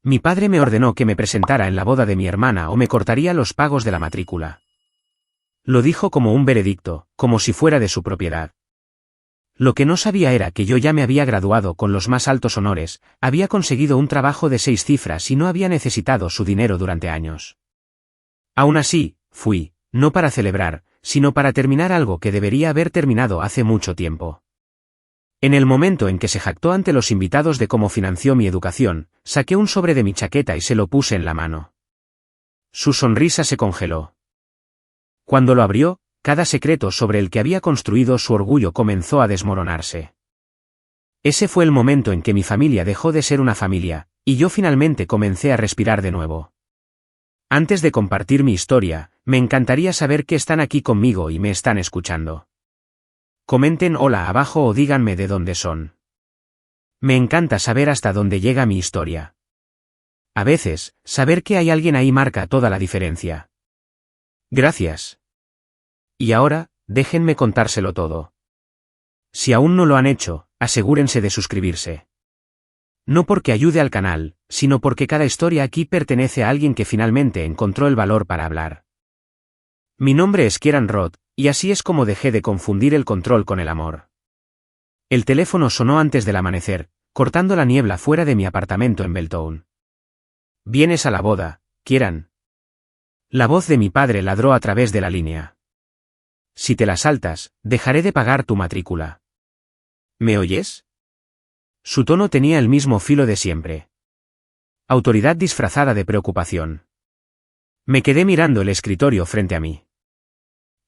Mi padre me ordenó que me presentara en la boda de mi hermana o me cortaría los pagos de la matrícula. Lo dijo como un veredicto, como si fuera de su propiedad. Lo que no sabía era que yo ya me había graduado con los más altos honores, había conseguido un trabajo de 6 cifras y no había necesitado su dinero durante años. Aún así, fui, no para celebrar, sino para terminar algo que debería haber terminado hace mucho tiempo. En el momento en que se jactó ante los invitados de cómo financió mi educación, saqué un sobre de mi chaqueta y se lo puse en la mano. Su sonrisa se congeló. Cuando lo abrió, cada secreto sobre el que había construido su orgullo comenzó a desmoronarse. Ese fue el momento en que mi familia dejó de ser una familia, y yo finalmente comencé a respirar de nuevo. Antes de compartir mi historia, me encantaría saber que están aquí conmigo y me están escuchando. Comenten hola abajo o díganme de dónde son. Me encanta saber hasta dónde llega mi historia. A veces, saber que hay alguien ahí marca toda la diferencia. Gracias. Y ahora, déjenme contárselo todo. Si aún no lo han hecho, asegúrense de suscribirse. No porque ayude al canal, sino porque cada historia aquí pertenece a alguien que finalmente encontró el valor para hablar. Mi nombre es Kieran Roth, y así es como dejé de confundir el control con el amor. El teléfono sonó antes del amanecer, cortando la niebla fuera de mi apartamento en Beltown. ¿Vienes a la boda, Kieran? La voz de mi padre ladró a través de la línea. Si te la saltas, dejaré de pagar tu matrícula. ¿Me oyes? Su tono tenía el mismo filo de siempre. Autoridad disfrazada de preocupación. Me quedé mirando el escritorio frente a mí.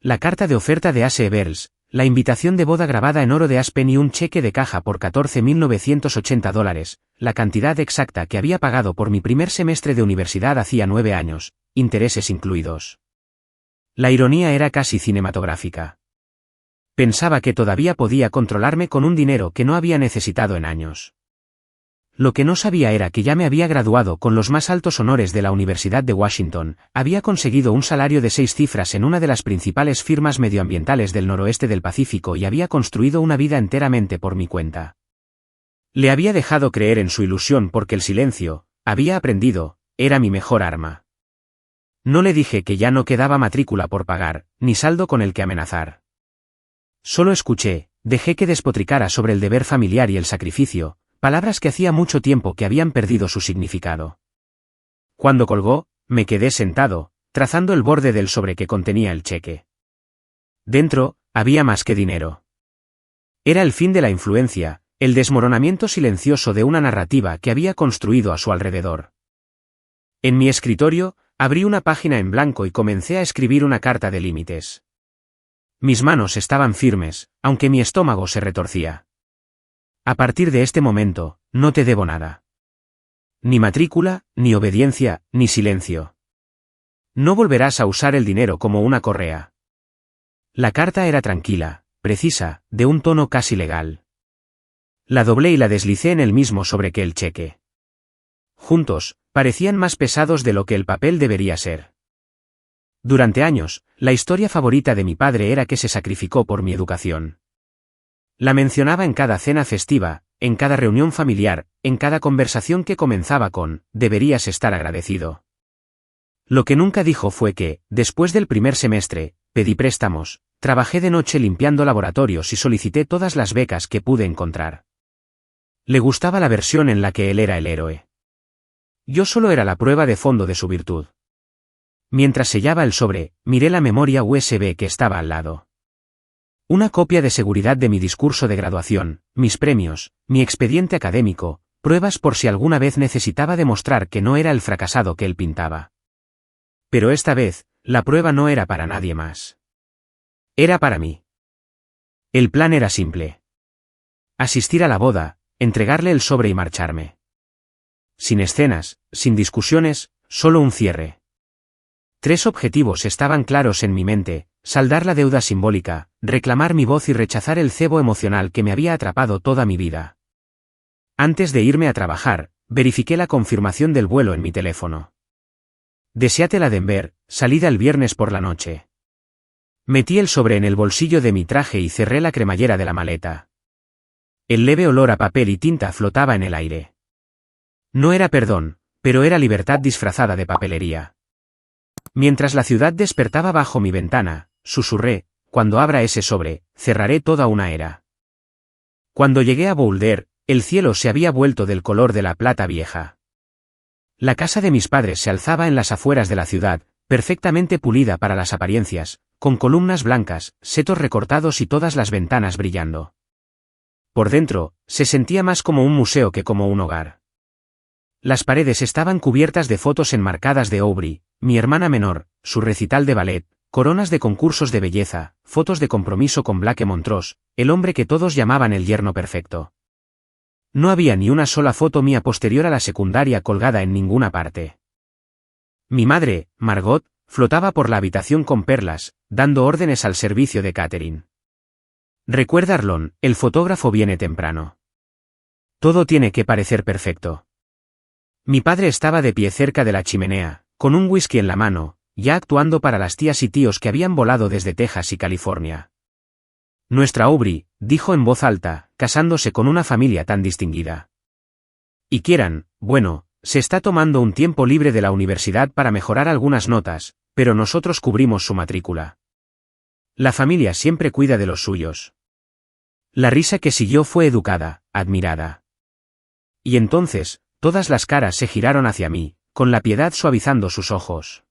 La carta de oferta de Ace Eberls, la invitación de boda grabada en oro de Aspen y un cheque de caja por $14.980, la cantidad exacta que había pagado por mi primer semestre de universidad hacía 9 años, intereses incluidos. La ironía era casi cinematográfica. Pensaba que todavía podía controlarme con un dinero que no había necesitado en años. Lo que no sabía era que ya me había graduado con los más altos honores de la Universidad de Washington, había conseguido un salario de 6 cifras en una de las principales firmas medioambientales del noroeste del Pacífico y había construido una vida enteramente por mi cuenta. Le había dejado creer en su ilusión porque el silencio, había aprendido, era mi mejor arma. No le dije que ya no quedaba matrícula por pagar, ni saldo con el que amenazar. Solo escuché, dejé que despotricara sobre el deber familiar y el sacrificio, palabras que hacía mucho tiempo que habían perdido su significado. Cuando colgó, me quedé sentado, trazando el borde del sobre que contenía el cheque. Dentro, había más que dinero. Era el fin de la influencia, el desmoronamiento silencioso de una narrativa que había construido a su alrededor. En mi escritorio, abrí una página en blanco y comencé a escribir una carta de límites. Mis manos estaban firmes, aunque mi estómago se retorcía. A partir de este momento, no te debo nada. Ni matrícula, ni obediencia, ni silencio. No volverás a usar el dinero como una correa. La carta era tranquila, precisa, de un tono casi legal. La doblé y la deslicé en el mismo sobre que el cheque. Juntos, parecían más pesados de lo que el papel debería ser. Durante años, la historia favorita de mi padre era que se sacrificó por mi educación. La mencionaba en cada cena festiva, en cada reunión familiar, en cada conversación que comenzaba con, deberías estar agradecido. Lo que nunca dijo fue que, después del primer semestre, pedí préstamos, trabajé de noche limpiando laboratorios y solicité todas las becas que pude encontrar. Le gustaba la versión en la que él era el héroe. Yo solo era la prueba de fondo de su virtud. Mientras sellaba el sobre, miré la memoria USB que estaba al lado. Una copia de seguridad de mi discurso de graduación, mis premios, mi expediente académico, pruebas por si alguna vez necesitaba demostrar que no era el fracasado que él pintaba. Pero esta vez, la prueba no era para nadie más. Era para mí. El plan era simple. Asistir a la boda, entregarle el sobre y marcharme. Sin escenas, sin discusiones, solo un cierre. 3 objetivos estaban claros en mi mente: saldar la deuda simbólica, reclamar mi voz y rechazar el cebo emocional que me había atrapado toda mi vida. Antes de irme a trabajar, verifiqué la confirmación del vuelo en mi teléfono. De Seattle a Denver, salida el viernes por la noche. Metí el sobre en el bolsillo de mi traje y cerré la cremallera de la maleta. El leve olor a papel y tinta flotaba en el aire. No era perdón, pero era libertad disfrazada de papelería. Mientras la ciudad despertaba bajo mi ventana, susurré, cuando abra ese sobre, cerraré toda una era. Cuando llegué a Boulder, el cielo se había vuelto del color de la plata vieja. La casa de mis padres se alzaba en las afueras de la ciudad, perfectamente pulida para las apariencias, con columnas blancas, setos recortados y todas las ventanas brillando. Por dentro, se sentía más como un museo que como un hogar. Las paredes estaban cubiertas de fotos enmarcadas de Aubrey, mi hermana menor, su recital de ballet, coronas de concursos de belleza, fotos de compromiso con Blake Montrose, el hombre que todos llamaban el yerno perfecto. No había ni una sola foto mía posterior a la secundaria colgada en ninguna parte. Mi madre, Margot, flotaba por la habitación con perlas, dando órdenes al servicio de catering. Recuerda Arlon, el fotógrafo viene temprano. Todo tiene que parecer perfecto. Mi padre estaba de pie cerca de la chimenea, con un whisky en la mano, ya actuando para las tías y tíos que habían volado desde Texas y California. Nuestra Aubrey, dijo en voz alta, casándose con una familia tan distinguida. Y Kieran, bueno, se está tomando un tiempo libre de la universidad para mejorar algunas notas, pero nosotros cubrimos su matrícula. La familia siempre cuida de los suyos. La risa que siguió fue educada, admirada. Y entonces, todas las caras se giraron hacia mí, con la piedad suavizando sus ojos.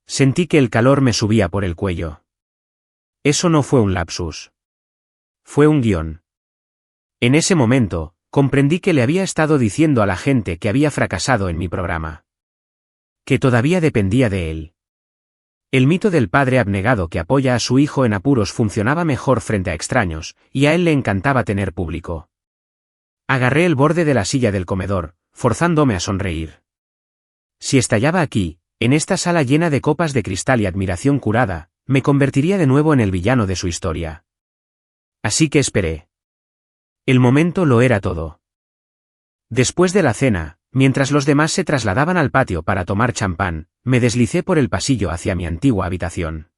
Sentí que el calor me subía por el cuello. Eso no fue un lapsus. Fue un guión. En ese momento, comprendí que le había estado diciendo a la gente que había fracasado en mi programa. Que todavía dependía de él. El mito del padre abnegado que apoya a su hijo en apuros funcionaba mejor frente a extraños, y a él le encantaba tener público. Agarré el borde de la silla del comedor, forzándome a sonreír. Si estallaba aquí, en esta sala llena de copas de cristal y admiración curada, me convertiría de nuevo en el villano de su historia. Así que esperé. El momento lo era todo. Después de la cena, mientras los demás se trasladaban al patio para tomar champán, me deslicé por el pasillo hacia mi antigua habitación.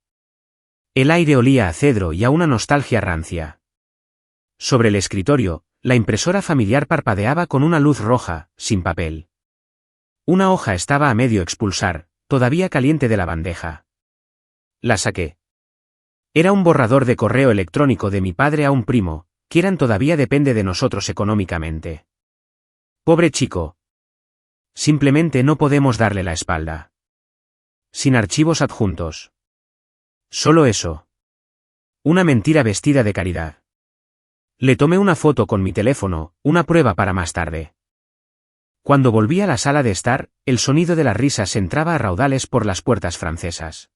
El aire olía a cedro y a una nostalgia rancia. Sobre el escritorio, la impresora familiar parpadeaba con una luz roja, sin papel. Una hoja estaba a medio expulsar, todavía caliente de la bandeja. La saqué. Era un borrador de correo electrónico de mi padre a un primo, Kieran todavía depende de nosotros económicamente. Pobre chico. Simplemente no podemos darle la espalda. Sin archivos adjuntos. Solo eso. Una mentira vestida de caridad. Le tomé una foto con mi teléfono, una prueba para más tarde. Cuando volví a la sala de estar, el sonido de las risas entraba a raudales por las puertas francesas.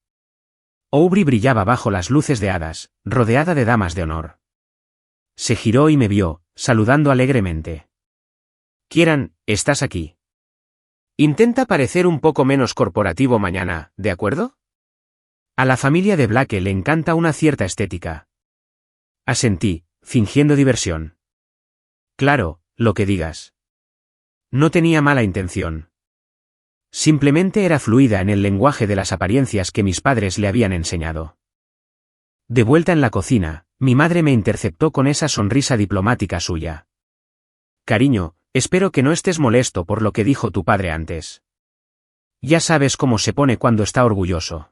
Aubrey brillaba bajo las luces de hadas, rodeada de damas de honor. Se giró y me vio, saludando alegremente. Kieran, estás aquí. Intenta parecer un poco menos corporativo mañana, ¿de acuerdo? A la familia de Blake le encanta una cierta estética. Asentí, fingiendo diversión. Claro, lo que digas. No tenía mala intención. Simplemente era fluida en el lenguaje de las apariencias que mis padres le habían enseñado. De vuelta en la cocina, mi madre me interceptó con esa sonrisa diplomática suya. Cariño, espero que no estés molesto por lo que dijo tu padre antes. Ya sabes cómo se pone cuando está orgulloso.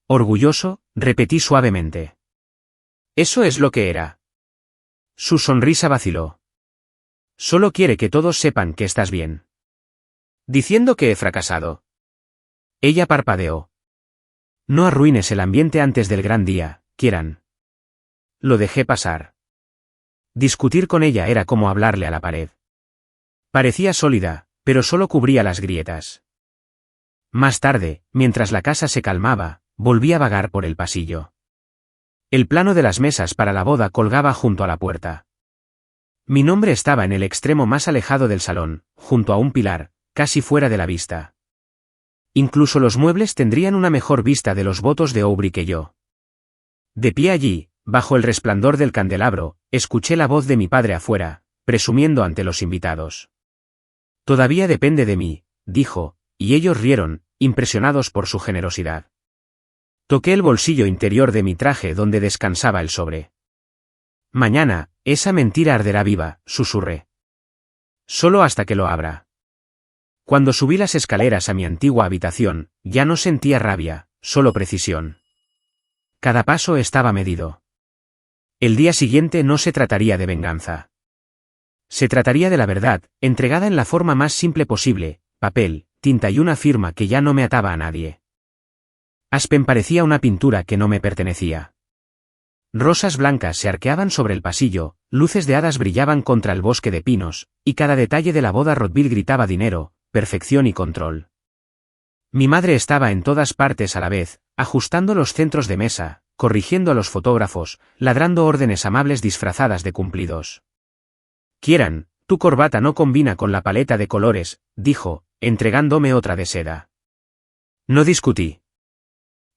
¿Orgulloso?, repetí suavemente. Eso es lo que era. Su sonrisa vaciló. Solo quiere que todos sepan que estás bien. Diciendo que he fracasado. Ella parpadeó. No arruines el ambiente antes del gran día, Kieran. Lo dejé pasar. Discutir con ella era como hablarle a la pared. Parecía sólida, pero solo cubría las grietas. Más tarde, mientras la casa se calmaba, volví a vagar por el pasillo. El plano de las mesas para la boda colgaba junto a la puerta. Mi nombre estaba en el extremo más alejado del salón, junto a un pilar, casi fuera de la vista. Incluso los muebles tendrían una mejor vista de los votos de Aubrey que yo. De pie allí, bajo el resplandor del candelabro, escuché la voz de mi padre afuera, presumiendo ante los invitados. Todavía depende de mí, dijo, y ellos rieron, impresionados por su generosidad. Toqué el bolsillo interior de mi traje donde descansaba el sobre. Mañana, esa mentira arderá viva, susurré. Solo hasta que lo abra. Cuando subí las escaleras a mi antigua habitación, ya no sentía rabia, solo precisión. Cada paso estaba medido. El día siguiente no se trataría de venganza. Se trataría de la verdad, entregada en la forma más simple posible, papel, tinta y una firma que ya no me ataba a nadie. Aspen parecía una pintura que no me pertenecía. Rosas blancas se arqueaban sobre el pasillo, luces de hadas brillaban contra el bosque de pinos, y cada detalle de la boda Rothville gritaba dinero, perfección y control. Mi madre estaba en todas partes a la vez, ajustando los centros de mesa, corrigiendo a los fotógrafos, ladrando órdenes amables disfrazadas de cumplidos. Kieran, tu corbata no combina con la paleta de colores, dijo, entregándome otra de seda. No discutí.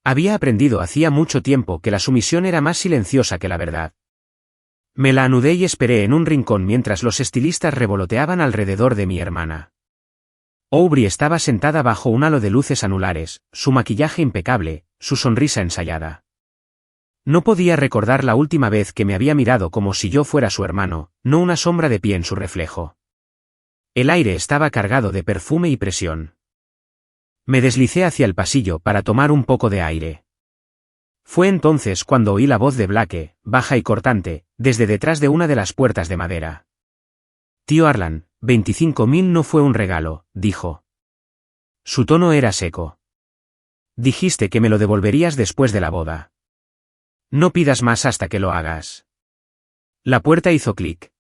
Había aprendido hacía mucho tiempo que la sumisión era más silenciosa que la verdad. Me la anudé y esperé en un rincón mientras los estilistas revoloteaban alrededor de mi hermana. Aubrey estaba sentada bajo un halo de luces anulares, su maquillaje impecable, su sonrisa ensayada. No podía recordar la última vez que me había mirado como si yo fuera su hermano, no una sombra de pie en su reflejo. El aire estaba cargado de perfume y presión. Me deslicé hacia el pasillo para tomar un poco de aire. Fue entonces cuando oí la voz de Blake, baja y cortante, desde detrás de una de las puertas de madera. Tío Arlan, 25.000 no fue un regalo, dijo. Su tono era seco. Dijiste que me lo devolverías después de la boda. No pidas más hasta que lo hagas. La puerta hizo clic.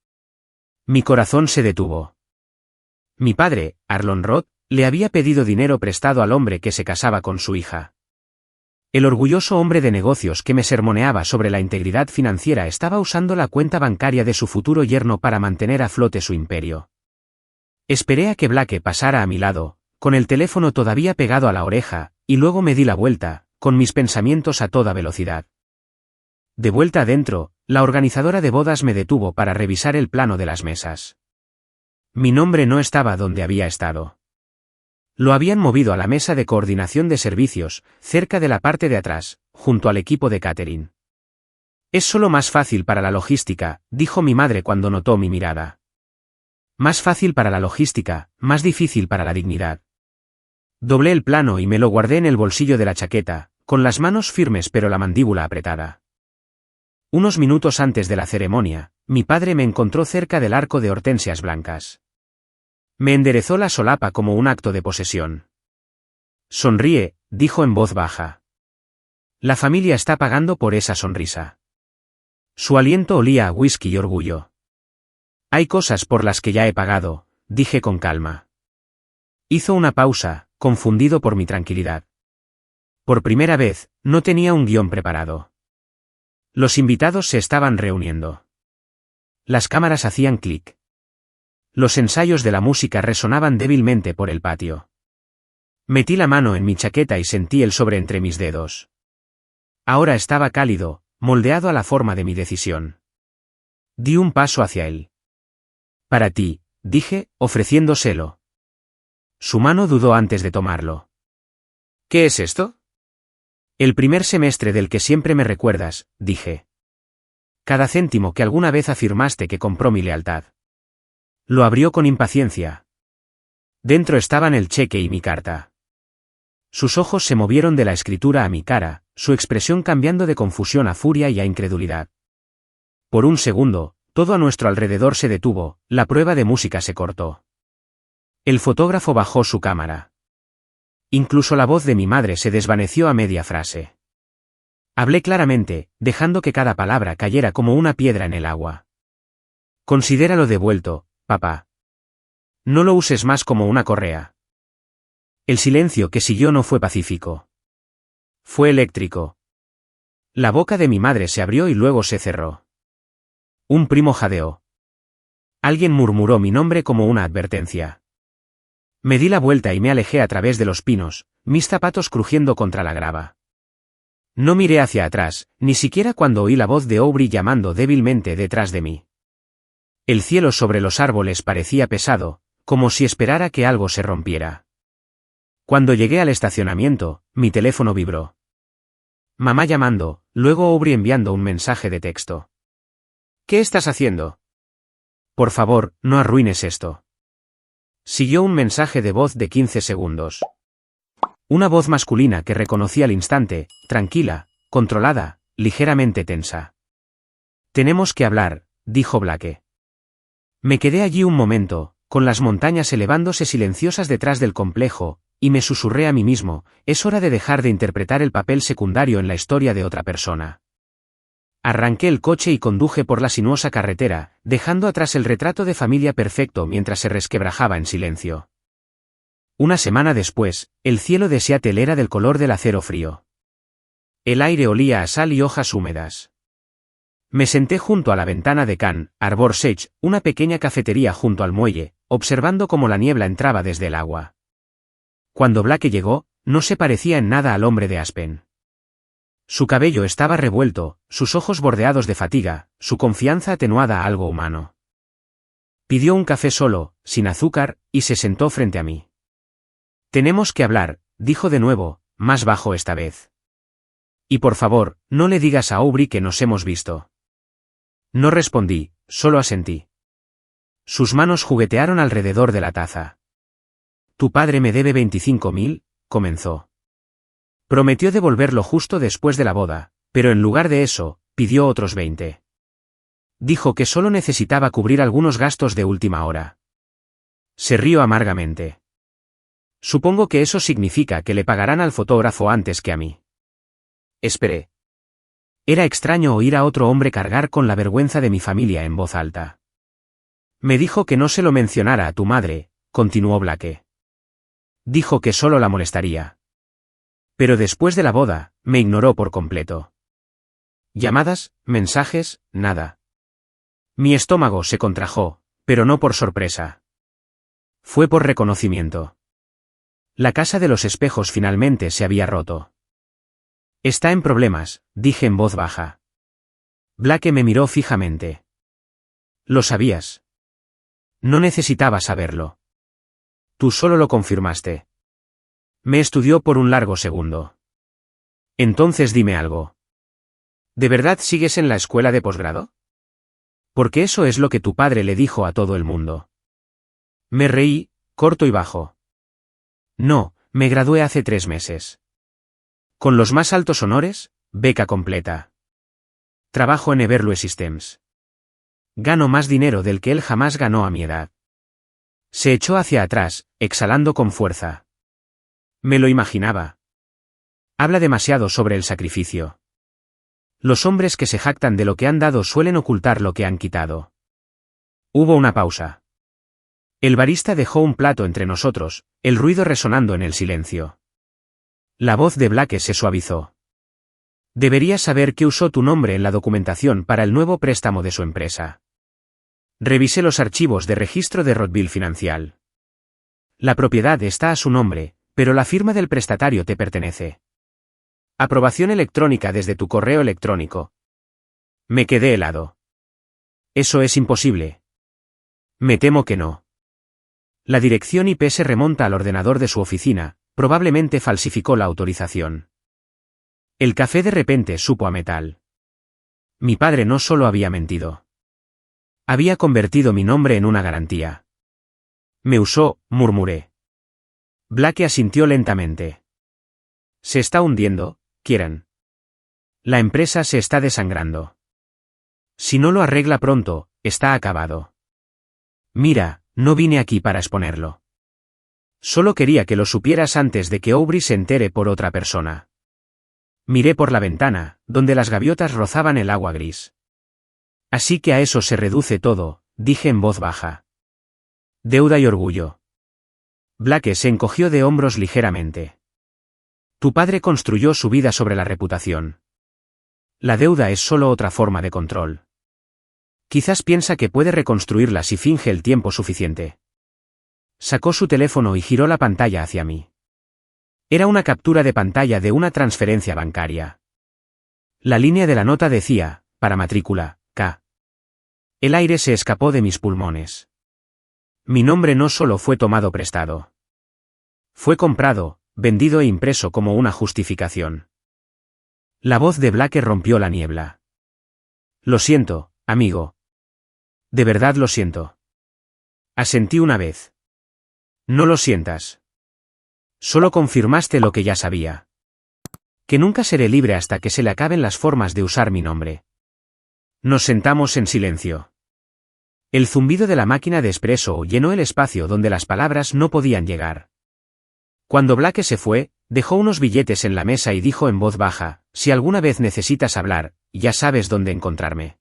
Mi corazón se detuvo. Mi padre, Arlon Roth, le había pedido dinero prestado al hombre que se casaba con su hija. El orgulloso hombre de negocios que me sermoneaba sobre la integridad financiera estaba usando la cuenta bancaria de su futuro yerno para mantener a flote su imperio. Esperé a que Blake pasara a mi lado, con el teléfono todavía pegado a la oreja, y luego me di la vuelta, con mis pensamientos a toda velocidad. De vuelta adentro, la organizadora de bodas me detuvo para revisar el plano de las mesas. Mi nombre no estaba donde había estado. Lo habían movido a la mesa de coordinación de servicios, cerca de la parte de atrás, junto al equipo de catering. Es solo más fácil para la logística, dijo mi madre cuando notó mi mirada. Más fácil para la logística, más difícil para la dignidad. Doblé el plano y me lo guardé en el bolsillo de la chaqueta, con las manos firmes pero la mandíbula apretada. Unos minutos antes de la ceremonia, mi padre me encontró cerca del arco de hortensias blancas. Me enderezó la solapa como un acto de posesión. Sonríe, dijo en voz baja. La familia está pagando por esa sonrisa. Su aliento olía a whisky y orgullo. Hay cosas por las que ya he pagado, dije con calma. Hizo una pausa, confundido por mi tranquilidad. Por primera vez, no tenía un guión preparado. Los invitados se estaban reuniendo. Las cámaras hacían clic. Los ensayos de la música resonaban débilmente por el patio. Metí la mano en mi chaqueta y sentí el sobre entre mis dedos. Ahora estaba cálido, moldeado a la forma de mi decisión. Di un paso hacia él. Para ti, dije, ofreciéndoselo. Su mano dudó antes de tomarlo. ¿Qué es esto? El primer semestre del que siempre me recuerdas, dije. Cada céntimo que alguna vez afirmaste que compró mi lealtad. Lo abrió con impaciencia. Dentro estaban el cheque y mi carta. Sus ojos se movieron de la escritura a mi cara, su expresión cambiando de confusión a furia y a incredulidad. Por un segundo, todo a nuestro alrededor se detuvo, la prueba de música se cortó. El fotógrafo bajó su cámara. Incluso la voz de mi madre se desvaneció a media frase. Hablé claramente, dejando que cada palabra cayera como una piedra en el agua. Considéralo devuelto, papá. No lo uses más como una correa. El silencio que siguió no fue pacífico. Fue eléctrico. La boca de mi madre se abrió y luego se cerró. Un primo jadeó. Alguien murmuró mi nombre como una advertencia. Me di la vuelta y me alejé a través de los pinos, mis zapatos crujiendo contra la grava. No miré hacia atrás, ni siquiera cuando oí la voz de Aubrey llamando débilmente detrás de mí. El cielo sobre los árboles parecía pesado, como si esperara que algo se rompiera. Cuando llegué al estacionamiento, mi teléfono vibró. Mamá llamando, luego Aubrey enviando un mensaje de texto. ¿Qué estás haciendo? Por favor, no arruines esto. Siguió un mensaje de voz de 15 segundos. Una voz masculina que reconocí al instante, tranquila, controlada, ligeramente tensa. Tenemos que hablar, dijo Blake. Me quedé allí un momento, con las montañas elevándose silenciosas detrás del complejo, y me susurré a mí mismo, es hora de dejar de interpretar el papel secundario en la historia de otra persona. Arranqué el coche y conduje por la sinuosa carretera, dejando atrás el retrato de familia perfecto mientras se resquebrajaba en silencio. Una semana después, el cielo de Seattle era del color del acero frío. El aire olía a sal y hojas húmedas. Me senté junto a la ventana de Can Arbor Sage, una pequeña cafetería junto al muelle, observando cómo la niebla entraba desde el agua. Cuando Blake llegó, no se parecía en nada al hombre de Aspen. Su cabello estaba revuelto, sus ojos bordeados de fatiga, su confianza atenuada a algo humano. Pidió un café solo, sin azúcar, y se sentó frente a mí. Tenemos que hablar, dijo de nuevo, más bajo esta vez. Y por favor, no le digas a Aubrey que nos hemos visto. No respondí, solo asentí. Sus manos juguetearon alrededor de la taza. Tu padre me debe 25.000, comenzó. Prometió devolverlo justo después de la boda, pero en lugar de eso, pidió otros 20. Dijo que solo necesitaba cubrir algunos gastos de última hora. Se rió amargamente. Supongo que eso significa que le pagarán al fotógrafo antes que a mí. Esperé. Era extraño oír a otro hombre cargar con la vergüenza de mi familia en voz alta. Me dijo que no se lo mencionara a tu madre, continuó Blake. Dijo que solo la molestaría. Pero después de la boda, me ignoró por completo. Llamadas, mensajes, nada. Mi estómago se contrajo, pero no por sorpresa. Fue por reconocimiento. La casa de los espejos finalmente se había roto. Está en problemas, dije en voz baja. Blake me miró fijamente. ¿Lo sabías? No necesitaba saberlo. Tú solo lo confirmaste. Me estudió por un largo segundo. Entonces dime algo. ¿De verdad sigues en la escuela de posgrado? Porque eso es lo que tu padre le dijo a todo el mundo. Me reí, corto y bajo. No, me gradué hace 3 meses. Con los más altos honores, beca completa. Trabajo en Everlue Systems. Gano más dinero del que él jamás ganó a mi edad. Se echó hacia atrás, exhalando con fuerza. Me lo imaginaba. Habla demasiado sobre el sacrificio. Los hombres que se jactan de lo que han dado suelen ocultar lo que han quitado. Hubo una pausa. El barista dejó un plato entre nosotros, el ruido resonando en el silencio. La voz de Blake se suavizó. Deberías saber que usó tu nombre en la documentación para el nuevo préstamo de su empresa. Revisé los archivos de registro de Rothville Financial. La propiedad está a su nombre, pero la firma del prestatario te pertenece. Aprobación electrónica desde tu correo electrónico. Me quedé helado. Eso es imposible. Me temo que no. La dirección IP se remonta al ordenador de su oficina, probablemente falsificó la autorización. El café de repente supo a metal. Mi padre no solo había mentido. Había convertido mi nombre en una garantía. Me usó, murmuré. Blake asintió lentamente. Se está hundiendo, Kieran. La empresa se está desangrando. Si no lo arregla pronto, está acabado. Mira, no vine aquí para exponerlo. Solo quería que lo supieras antes de que Aubrey se entere por otra persona. Miré por la ventana, donde las gaviotas rozaban el agua gris. Así que a eso se reduce todo, dije en voz baja. Deuda y orgullo. Blake se encogió de hombros ligeramente. Tu padre construyó su vida sobre la reputación. La deuda es solo otra forma de control. Quizás piensa que puede reconstruirla si finge el tiempo suficiente. Sacó su teléfono y giró la pantalla hacia mí. Era una captura de pantalla de una transferencia bancaria. La línea de la nota decía, para matrícula, K. El aire se escapó de mis pulmones. Mi nombre no solo fue tomado prestado. Fue comprado, vendido e impreso como una justificación. La voz de Blake rompió la niebla. Lo siento, amigo. De verdad lo siento. Asentí una vez. No lo sientas. Solo confirmaste lo que ya sabía. Que nunca seré libre hasta que se le acaben las formas de usar mi nombre. Nos sentamos en silencio. El zumbido de la máquina de expreso llenó el espacio donde las palabras no podían llegar. Cuando Blake se fue, dejó unos billetes en la mesa y dijo en voz baja: si alguna vez necesitas hablar, ya sabes dónde encontrarme.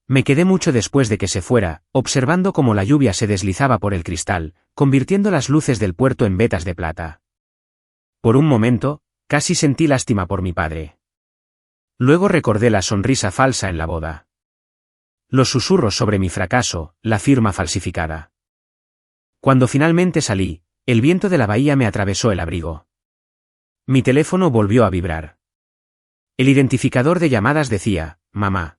Me quedé mucho después de que se fuera, observando cómo la lluvia se deslizaba por el cristal, convirtiendo las luces del puerto en vetas de plata. Por un momento, casi sentí lástima por mi padre. Luego recordé la sonrisa falsa en la boda. Los susurros sobre mi fracaso, la firma falsificada. Cuando finalmente salí, el viento de la bahía me atravesó el abrigo. Mi teléfono volvió a vibrar. El identificador de llamadas decía: mamá.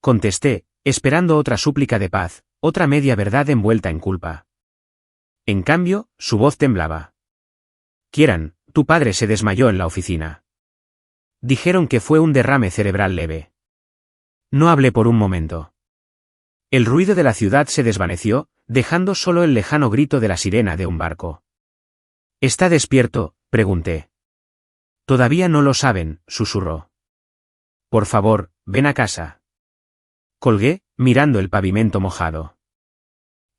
Contesté, esperando otra súplica de paz, otra media verdad envuelta en culpa. En cambio, su voz temblaba. Kieran, tu padre se desmayó en la oficina. Dijeron que fue un derrame cerebral leve. No hablé por un momento. El ruido de la ciudad se desvaneció, dejando solo el lejano grito de la sirena de un barco. ¿Está despierto?, pregunté. Todavía no lo saben, susurró. Por favor, ven a casa. Colgué, mirando el pavimento mojado.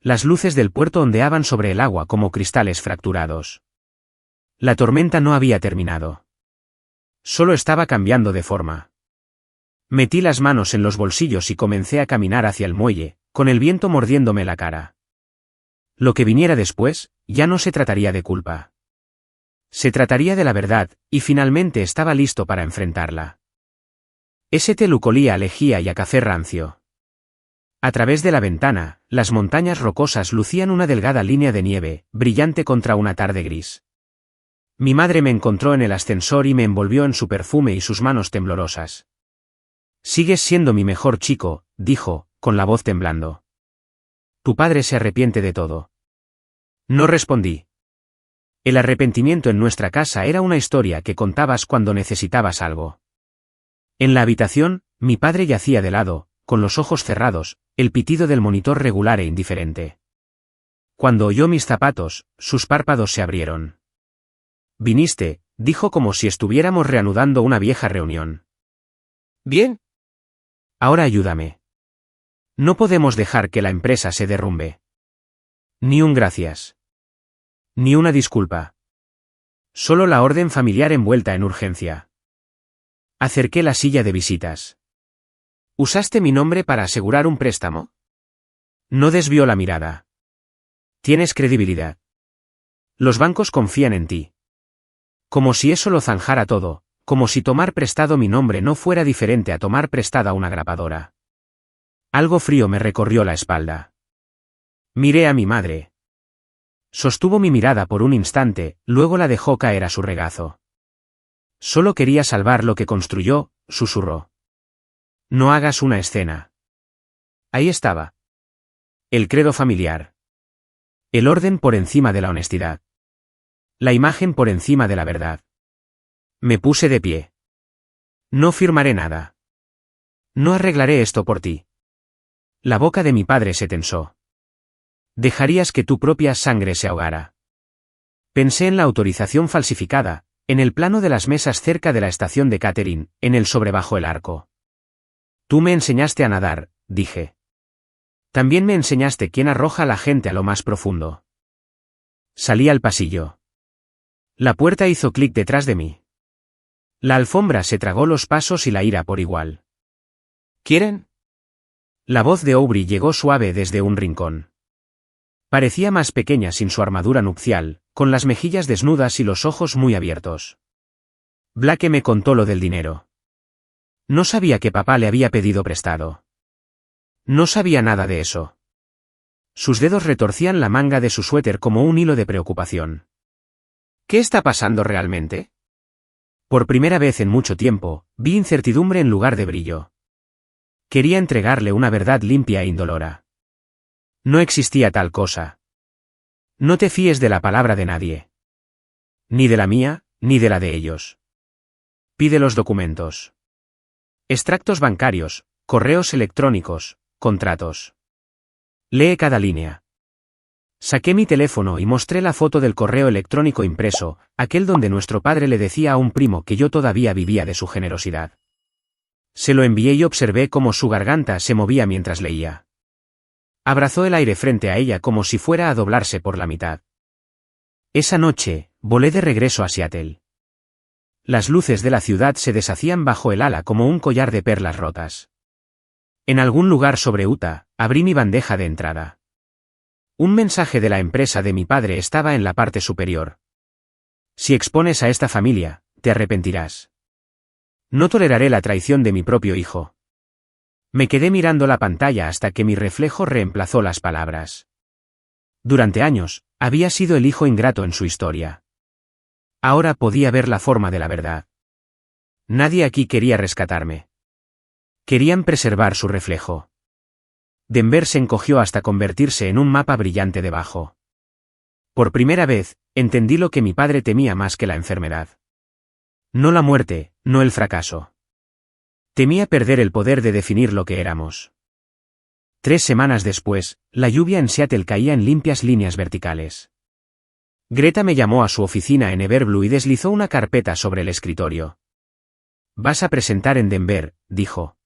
Las luces del puerto ondeaban sobre el agua como cristales fracturados. La tormenta no había terminado. Solo estaba cambiando de forma. Metí las manos en los bolsillos y comencé a caminar hacia el muelle, con el viento mordiéndome la cara. Lo que viniera después, ya no se trataría de culpa. Se trataría de la verdad, y finalmente estaba listo para enfrentarla. Ese té olía a lejía y a café rancio. A través de la ventana, las montañas rocosas lucían una delgada línea de nieve, brillante contra una tarde gris. Mi madre me encontró en el ascensor y me envolvió en su perfume y sus manos temblorosas. Sigues siendo mi mejor chico, dijo, con la voz temblando. Tu padre se arrepiente de todo. No respondí. El arrepentimiento en nuestra casa era una historia que contabas cuando necesitabas algo. En la habitación, mi padre yacía de lado, con los ojos cerrados, el pitido del monitor regular e indiferente. Cuando oyó mis zapatos, sus párpados se abrieron. Viniste, dijo como si estuviéramos reanudando una vieja reunión. Bien. Ahora ayúdame. No podemos dejar que la empresa se derrumbe. Ni un gracias. Ni una disculpa. Solo la orden familiar envuelta en urgencia. Acerqué la silla de visitas. ¿Usaste mi nombre para asegurar un préstamo? No desvió la mirada. Tienes credibilidad. Los bancos confían en ti. Como si eso lo zanjara todo, como si tomar prestado mi nombre no fuera diferente a tomar prestada una grapadora. Algo frío me recorrió la espalda. Miré a mi madre. Sostuvo mi mirada por un instante, luego la dejó caer a su regazo. Solo quería salvar lo que construyó, susurró. No hagas una escena. Ahí estaba. El credo familiar. El orden por encima de la honestidad. La imagen por encima de la verdad. Me puse de pie. No firmaré nada. No arreglaré esto por ti. La boca de mi padre se tensó. Dejarías que tu propia sangre se ahogara. Pensé en la autorización falsificada, en el plano de las mesas cerca de la estación de catering, en el sobre bajo el arco. Tú me enseñaste a nadar, dije. También me enseñaste quién arroja a la gente a lo más profundo. Salí al pasillo. La puerta hizo clic detrás de mí. La alfombra se tragó los pasos y la ira por igual. ¿Quieren? La voz de Aubrey llegó suave desde un rincón. Parecía más pequeña sin su armadura nupcial, con las mejillas desnudas y los ojos muy abiertos. Blake me contó lo del dinero. No sabía que papá le había pedido prestado. No sabía nada de eso. Sus dedos retorcían la manga de su suéter como un hilo de preocupación. ¿Qué está pasando realmente? Por primera vez en mucho tiempo, vi incertidumbre en lugar de brillo. Quería entregarle una verdad limpia e indolora. No existía tal cosa. No te fíes de la palabra de nadie. Ni de la mía, ni de la de ellos. Pide los documentos. Extractos bancarios, correos electrónicos, contratos. Lee cada línea. Saqué mi teléfono y mostré la foto del correo electrónico impreso, aquel donde nuestro padre le decía a un primo que yo todavía vivía de su generosidad. Se lo envié y observé cómo su garganta se movía mientras leía. Abrazó el aire frente a ella como si fuera a doblarse por la mitad. Esa noche, volé de regreso a Seattle. Las luces de la ciudad se deshacían bajo el ala como un collar de perlas rotas. En algún lugar sobre Utah, abrí mi bandeja de entrada. Un mensaje de la empresa de mi padre estaba en la parte superior. Si expones a esta familia, te arrepentirás. No toleraré la traición de mi propio hijo. Me quedé mirando la pantalla hasta que mi reflejo reemplazó las palabras. Durante años, había sido el hijo ingrato en su historia. Ahora podía ver la forma de la verdad. Nadie aquí quería rescatarme. Querían preservar su reflejo. Denver se encogió hasta convertirse en un mapa brillante debajo. Por primera vez, entendí lo que mi padre temía más que la enfermedad. No la muerte, no el fracaso. Temía perder el poder de definir lo que éramos. 3 semanas después, la lluvia en Seattle caía en limpias líneas verticales. Greta me llamó a su oficina en Everblue y deslizó una carpeta sobre el escritorio. «Vas a presentar en Denver», dijo.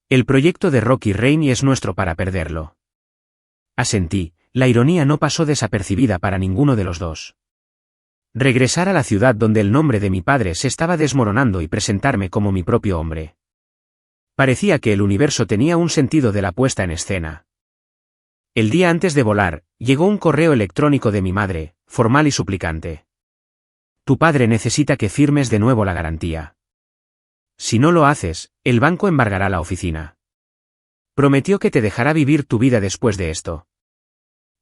«El proyecto de Rocky Rainey es nuestro para perderlo». Asentí, la ironía no pasó desapercibida para ninguno de los dos. Regresar a la ciudad donde el nombre de mi padre se estaba desmoronando y presentarme como mi propio hombre. Parecía que el universo tenía un sentido de la puesta en escena. El día antes de volar, llegó un correo electrónico de mi madre, formal y suplicante. «Tu padre necesita que firmes de nuevo la garantía. Si no lo haces, el banco embargará la oficina. Prometió que te dejará vivir tu vida después de esto».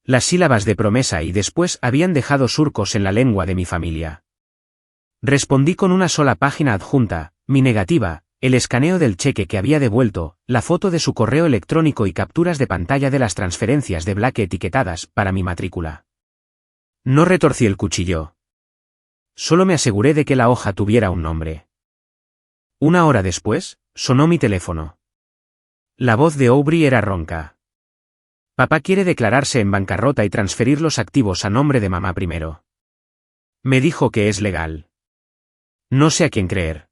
Las sílabas de promesa y después habían dejado surcos en la lengua de mi familia. Respondí con una sola página adjunta, mi negativa, el escaneo del cheque que había devuelto, la foto de su correo electrónico y capturas de pantalla de las transferencias de Black etiquetadas para mi matrícula. No retorcí el cuchillo. Solo me aseguré de que la hoja tuviera un nombre. 1 hora después, sonó mi teléfono. La voz de Aubrey era ronca. «Papá quiere declararse en bancarrota y transferir los activos a nombre de mamá primero. Me dijo que es legal. No sé a quién creer».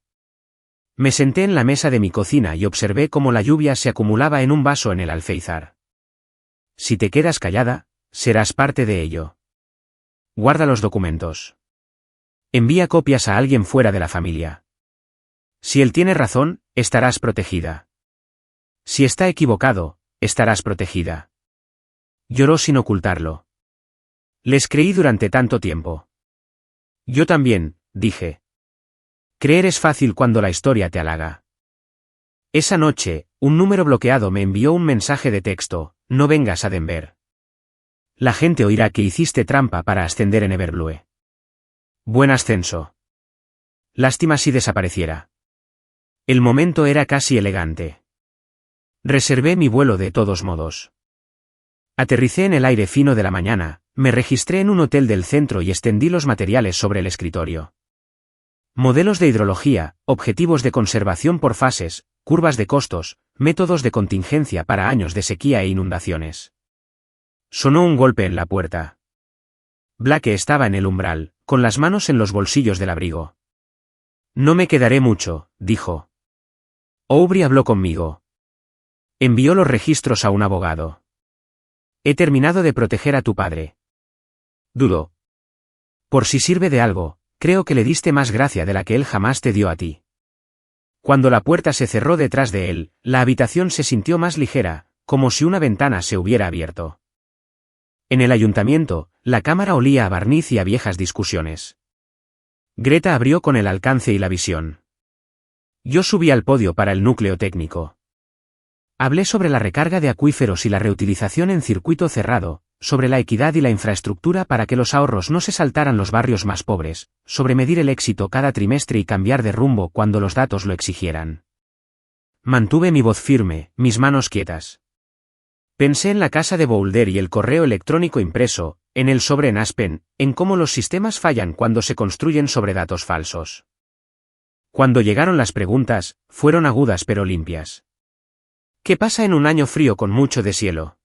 Me senté en la mesa de mi cocina y observé cómo la lluvia se acumulaba en un vaso en el alféizar. «Si te quedas callada, serás parte de ello. Guarda los documentos. Envía copias a alguien fuera de la familia. Si él tiene razón, estarás protegida. Si está equivocado, estarás protegida». Lloró sin ocultarlo. Les creí durante tanto tiempo. Yo también, dije. Creer es fácil cuando la historia te halaga. Esa noche, un número bloqueado me envió un mensaje de texto: «No vengas a Denver. La gente oirá que hiciste trampa para ascender en Everblue. Buen ascenso. Lástima si desapareciera». El momento era casi elegante. Reservé mi vuelo de todos modos. Aterricé en el aire fino de la mañana, me registré en un hotel del centro y extendí los materiales sobre el escritorio. Modelos de hidrología, objetivos de conservación por fases, curvas de costos, métodos de contingencia para años de sequía e inundaciones. Sonó un golpe en la puerta. Blake estaba en el umbral, con las manos en los bolsillos del abrigo. «No me quedaré mucho», dijo. Aubrey habló conmigo. Envió los registros a un abogado. «He terminado de proteger a tu padre». Dudó. «Por si sirve de algo, creo que le diste más gracia de la que él jamás te dio a ti». Cuando la puerta se cerró detrás de él, la habitación se sintió más ligera, como si una ventana se hubiera abierto. En el ayuntamiento, la cámara olía a barniz y a viejas discusiones. Greta abrió con el alcance y la visión. Yo subí al podio para el núcleo técnico. Hablé sobre la recarga de acuíferos y la reutilización en circuito cerrado, sobre la equidad y la infraestructura para que los ahorros no se saltaran los barrios más pobres, sobre medir el éxito cada trimestre y cambiar de rumbo cuando los datos lo exigieran. Mantuve mi voz firme, mis manos quietas. Pensé en la casa de Boulder y el correo electrónico impreso, en el sobre en Aspen, en cómo los sistemas fallan cuando se construyen sobre datos falsos. Cuando llegaron las preguntas, fueron agudas pero limpias. ¿Qué pasa en un año frío con mucho deshielo?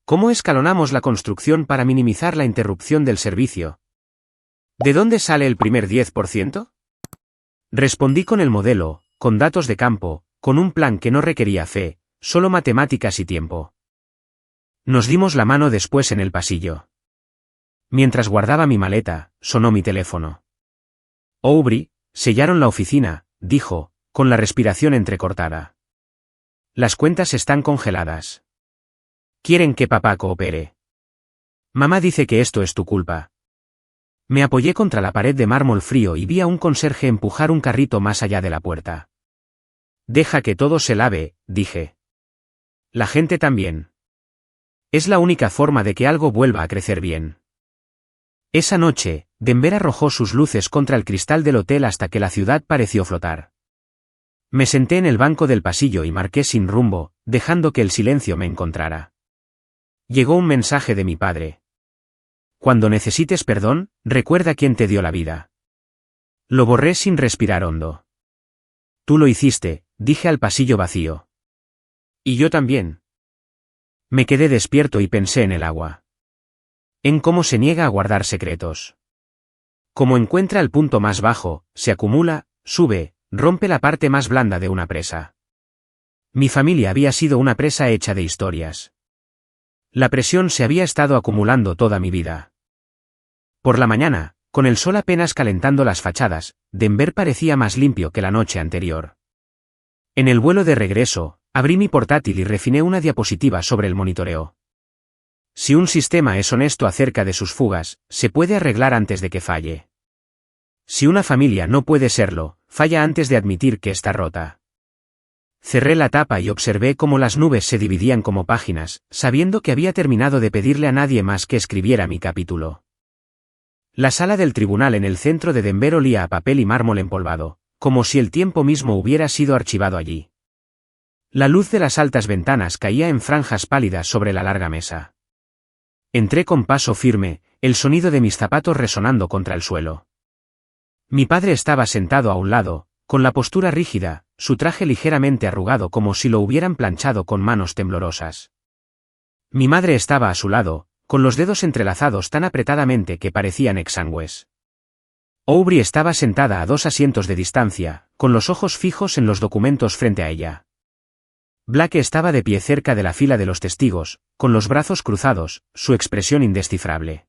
¿Cómo escalonamos la construcción para minimizar la interrupción del servicio? ¿De dónde sale el primer 10%? Respondí con el modelo, con datos de campo, con un plan que no requería fe, solo matemáticas y tiempo. Nos dimos la mano después en el pasillo. Mientras guardaba mi maleta, sonó mi teléfono. Aubrey, sellaron la oficina, dijo, con la respiración entrecortada. Las cuentas están congeladas. Quieren que papá coopere. Mamá dice que esto es tu culpa. Me apoyé contra la pared de mármol frío y vi a un conserje empujar un carrito más allá de la puerta. Deja que todo se lave, dije. La gente también. Es la única forma de que algo vuelva a crecer bien. Esa noche, Denver arrojó sus luces contra el cristal del hotel hasta que la ciudad pareció flotar. Me senté en el banco del pasillo y marqué sin rumbo, dejando que el silencio me encontrara. Llegó un mensaje de mi padre. Cuando necesites perdón, recuerda quién te dio la vida. Lo borré sin respirar hondo. Tú lo hiciste, dije al pasillo vacío. Y yo también. Me quedé despierto y pensé en el agua. En cómo se niega a guardar secretos. Como encuentra el punto más bajo, se acumula, sube, rompe la parte más blanda de una presa. Mi familia había sido una presa hecha de historias. La presión se había estado acumulando toda mi vida. Por la mañana, con el sol apenas calentando las fachadas, Denver parecía más limpio que la noche anterior. En el vuelo de regreso, abrí mi portátil y refiné una diapositiva sobre el monitoreo. Si un sistema es honesto acerca de sus fugas, se puede arreglar antes de que falle. Si una familia no puede serlo, falla antes de admitir que está rota. Cerré la tapa y observé cómo las nubes se dividían como páginas, sabiendo que había terminado de pedirle a nadie más que escribiera mi capítulo. La sala del tribunal en el centro de Denver olía a papel y mármol empolvado, como si el tiempo mismo hubiera sido archivado allí. La luz de las altas ventanas caía en franjas pálidas sobre la larga mesa. Entré con paso firme, el sonido de mis zapatos resonando contra el suelo. Mi padre estaba sentado a un lado, con la postura rígida, su traje ligeramente arrugado como si lo hubieran planchado con manos temblorosas. Mi madre estaba a su lado, con los dedos entrelazados tan apretadamente que parecían exangües. Aubrey estaba sentada a 2 asientos de distancia, con los ojos fijos en los documentos frente a ella. Black estaba de pie cerca de la fila de los testigos, con los brazos cruzados, su expresión indescifrable.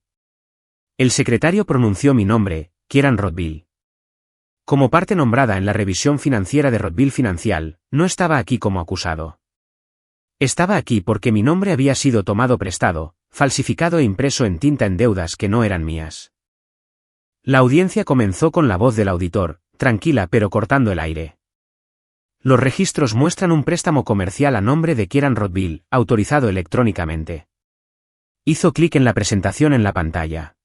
El secretario pronunció mi nombre, Kieran Rothville. Como parte nombrada en la revisión financiera de Rothville Financial, no estaba aquí como acusado. Estaba aquí porque mi nombre había sido tomado prestado, falsificado e impreso en tinta en deudas que no eran mías. La audiencia comenzó con la voz del auditor, tranquila pero cortando el aire. Los registros muestran un préstamo comercial a nombre de Kieran Rothville, autorizado electrónicamente. Hizo clic en la presentación en la pantalla.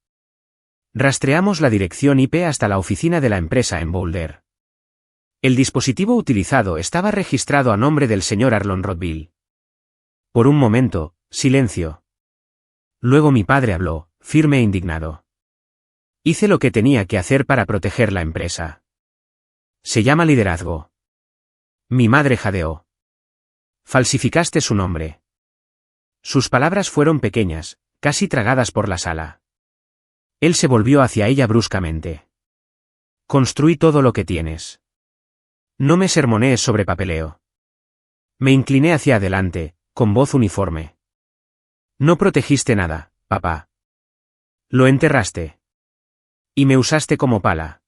Rastreamos la dirección IP hasta la oficina de la empresa en Boulder. El dispositivo utilizado estaba registrado a nombre del señor Arlon Rothville. Por un momento, silencio. Luego mi padre habló, firme e indignado. Hice lo que tenía que hacer para proteger la empresa. Se llama liderazgo. Mi madre jadeó. Falsificaste su nombre. Sus palabras fueron pequeñas, casi tragadas por la sala. Él se volvió hacia ella bruscamente. Construí todo lo que tienes. No me sermonees sobre papeleo. Me incliné hacia adelante, con voz uniforme. No protegiste nada, papá. Lo enterraste. Y me usaste como pala.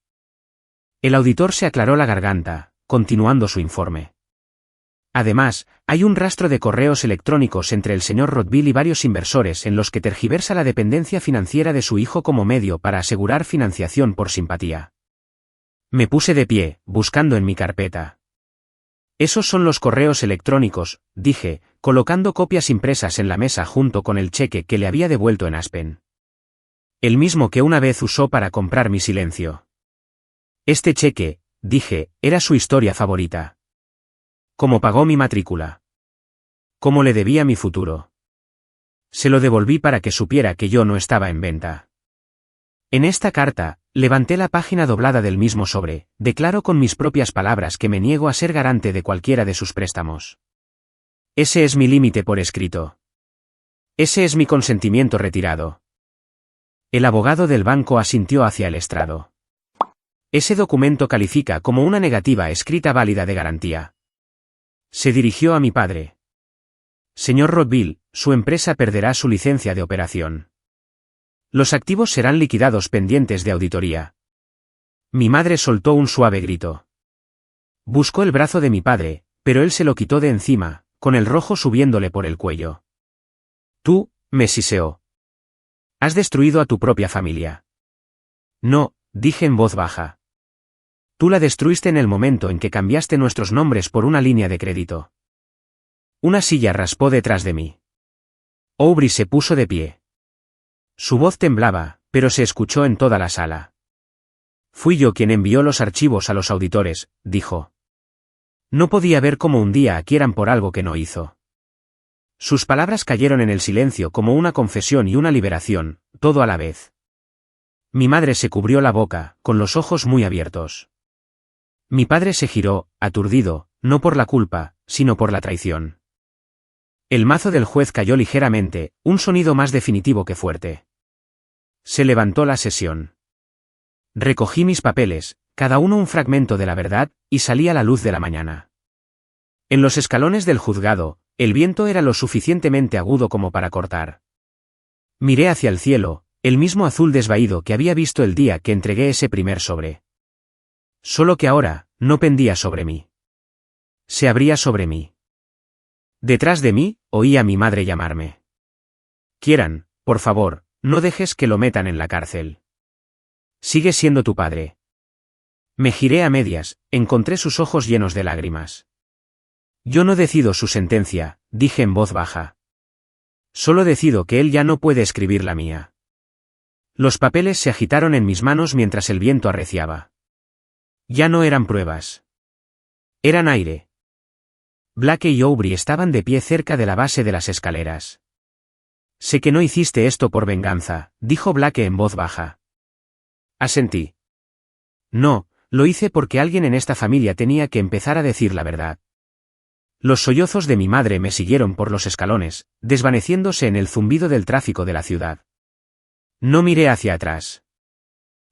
El auditor se aclaró la garganta, continuando su informe. Además, hay un rastro de correos electrónicos entre el señor Rothville y varios inversores en los que tergiversa la dependencia financiera de su hijo como medio para asegurar financiación por simpatía. Me puse de pie, buscando en mi carpeta. Esos son los correos electrónicos, dije, colocando copias impresas en la mesa junto con el cheque que le había devuelto en Aspen. El mismo que una vez usó para comprar mi silencio. Este cheque, dije, era su historia favorita. Cómo pagó mi matrícula. Cómo le debía mi futuro. Se lo devolví para que supiera que yo no estaba en venta. En esta carta, levanté la página doblada del mismo sobre, declaro con mis propias palabras que me niego a ser garante de cualquiera de sus préstamos. Ese es mi límite por escrito. Ese es mi consentimiento retirado. El abogado del banco asintió hacia el estrado. Ese documento califica como una negativa escrita válida de garantía. Se dirigió a mi padre. Señor Rothville, su empresa perderá su licencia de operación. Los activos serán liquidados pendientes de auditoría. Mi madre soltó un suave grito. Buscó el brazo de mi padre, pero él se lo quitó de encima, con el rojo subiéndole por el cuello. Tú, me siseó. Has destruido a tu propia familia. No, dije en voz baja. Tú la destruiste en el momento en que cambiaste nuestros nombres por una línea de crédito. Una silla raspó detrás de mí. Aubrey se puso de pie. Su voz temblaba, pero se escuchó en toda la sala. Fui yo quien envió los archivos a los auditores, dijo. No podía ver cómo hundía a Kieran por algo que no hizo. Sus palabras cayeron en el silencio como una confesión y una liberación, todo a la vez. Mi madre se cubrió la boca, con los ojos muy abiertos. Mi padre se giró, aturdido, no por la culpa, sino por la traición. El mazo del juez cayó ligeramente, un sonido más definitivo que fuerte. Se levantó la sesión. Recogí mis papeles, cada uno un fragmento de la verdad, y salí a la luz de la mañana. En los escalones del juzgado, el viento era lo suficientemente agudo como para cortar. Miré hacia el cielo, el mismo azul desvaído que había visto el día que entregué ese primer sobre. Solo que ahora, no pendía sobre mí. Se abría sobre mí. Detrás de mí, oí a mi madre llamarme. Kieran, por favor, no dejes que lo metan en la cárcel. Sigue siendo tu padre. Me giré a medias, encontré sus ojos llenos de lágrimas. Yo no decido su sentencia, dije en voz baja. Solo decido que él ya no puede escribir la mía. Los papeles se agitaron en mis manos mientras el viento arreciaba. Ya no eran pruebas. Eran aire. Blake y Aubrey estaban de pie cerca de la base de las escaleras. Sé que no hiciste esto por venganza, dijo Blake en voz baja. Asentí. No, lo hice porque alguien en esta familia tenía que empezar a decir la verdad. Los sollozos de mi madre me siguieron por los escalones, desvaneciéndose en el zumbido del tráfico de la ciudad. No miré hacia atrás.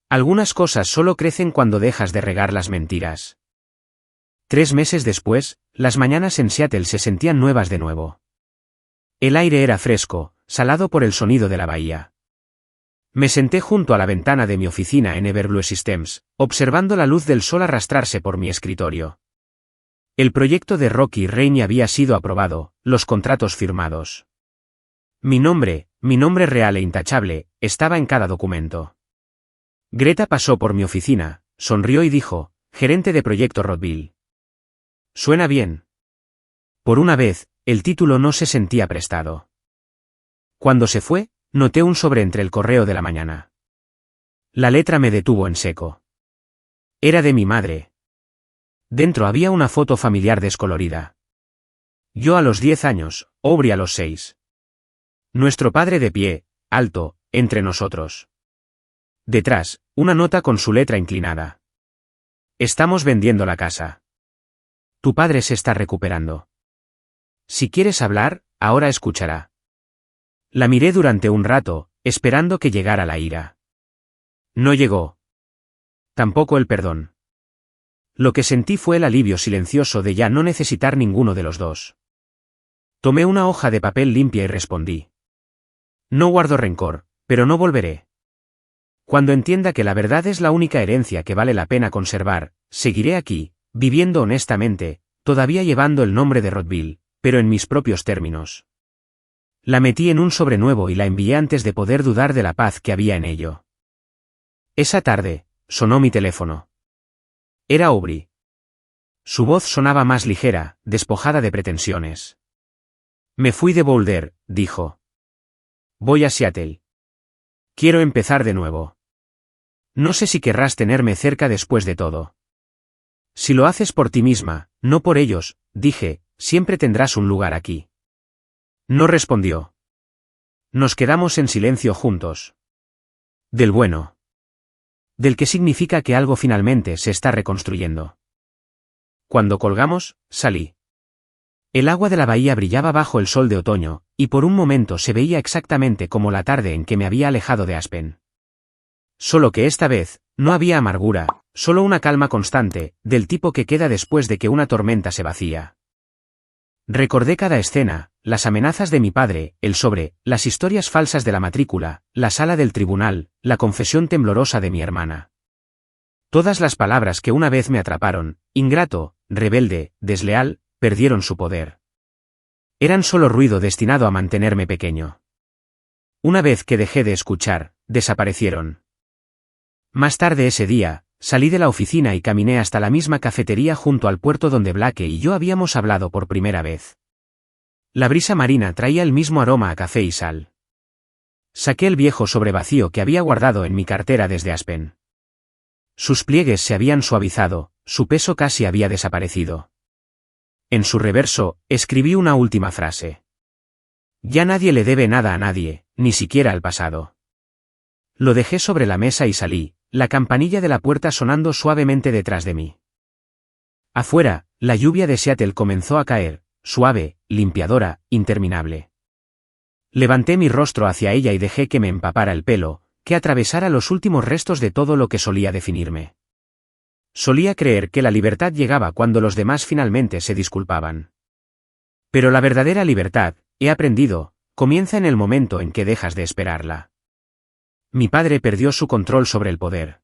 Algunas cosas solo crecen cuando dejas de regar las mentiras. 3 meses después, las mañanas en Seattle se sentían nuevas de nuevo. El aire era fresco, salado por el sonido de la bahía. Me senté junto a la ventana de mi oficina en Everblue Systems, observando la luz del sol arrastrarse por mi escritorio. El proyecto de Rocky Rainey había sido aprobado, los contratos firmados. Mi nombre real e intachable, estaba en cada documento. Greta pasó por mi oficina, sonrió y dijo, gerente de proyecto Rothville. Suena bien. Por una vez, el título no se sentía prestado. Cuando se fue, noté un sobre entre el correo de la mañana. La letra me detuvo en seco. Era de mi madre. Dentro había una foto familiar descolorida. Yo a los 10 años, Aubrey a los 6. Nuestro padre de pie, alto, entre nosotros. Detrás, una nota con su letra inclinada. Estamos vendiendo la casa. Tu padre se está recuperando. Si quieres hablar, ahora escuchará. La miré durante un rato, esperando que llegara la ira. No llegó. Tampoco el perdón. Lo que sentí fue el alivio silencioso de ya no necesitar ninguno de los dos. Tomé una hoja de papel limpia y respondí. No guardo rencor, pero no volveré. Cuando entienda que la verdad es la única herencia que vale la pena conservar, seguiré aquí, viviendo honestamente, todavía llevando el nombre de Rothville, pero en mis propios términos. La metí en un sobre nuevo y la envié antes de poder dudar de la paz que había en ello. Esa tarde, sonó mi teléfono. Era Aubrey. Su voz sonaba más ligera, despojada de pretensiones. Me fui de Boulder, dijo. Voy a Seattle. Quiero empezar de nuevo. No sé si querrás tenerme cerca después de todo. Si lo haces por ti misma, no por ellos, dije, siempre tendrás un lugar aquí. No respondió. Nos quedamos en silencio juntos. Del bueno. Del que significa que algo finalmente se está reconstruyendo. Cuando colgamos, salí. El agua de la bahía brillaba bajo el sol de otoño, y por un momento se veía exactamente como la tarde en que me había alejado de Aspen. Solo que esta vez, no había amargura, solo una calma constante, del tipo que queda después de que una tormenta se vacía. Recordé cada escena, las amenazas de mi padre, el sobre, las historias falsas de la matrícula, la sala del tribunal, la confesión temblorosa de mi hermana. Todas las palabras que una vez me atraparon, ingrato, rebelde, desleal, perdieron su poder. Eran solo ruido destinado a mantenerme pequeño. Una vez que dejé de escuchar, desaparecieron. Más tarde ese día, salí de la oficina y caminé hasta la misma cafetería junto al puerto donde Blake y yo habíamos hablado por primera vez. La brisa marina traía el mismo aroma a café y sal. Saqué el viejo sobre vacío que había guardado en mi cartera desde Aspen. Sus pliegues se habían suavizado, su peso casi había desaparecido. En su reverso, escribí una última frase. Ya nadie le debe nada a nadie, ni siquiera al pasado. Lo dejé sobre la mesa y salí, la campanilla de la puerta sonando suavemente detrás de mí. Afuera, la lluvia de Seattle comenzó a caer, suave, limpiadora, interminable. Levanté mi rostro hacia ella y dejé que me empapara el pelo, que atravesara los últimos restos de todo lo que solía definirme. Solía creer que la libertad llegaba cuando los demás finalmente se disculpaban. Pero la verdadera libertad, he aprendido, comienza en el momento en que dejas de esperarla. Mi padre perdió su control sobre el poder.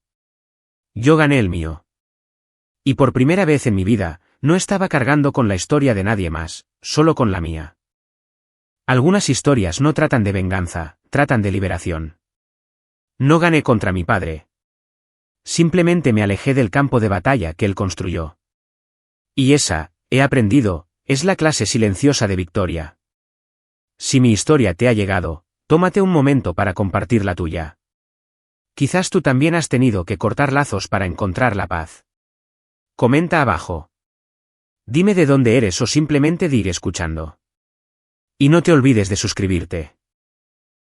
Yo gané el mío. Y por primera vez en mi vida, no estaba cargando con la historia de nadie más, solo con la mía. Algunas historias no tratan de venganza, tratan de liberación. No gané contra mi padre. Simplemente me alejé del campo de batalla que él construyó. Y esa, he aprendido, es la clase silenciosa de victoria. Si mi historia te ha llegado, tómate un momento para compartir la tuya. Quizás tú también has tenido que cortar lazos para encontrar la paz. Comenta abajo. Dime de dónde eres o simplemente di ir escuchando. Y no te olvides de suscribirte.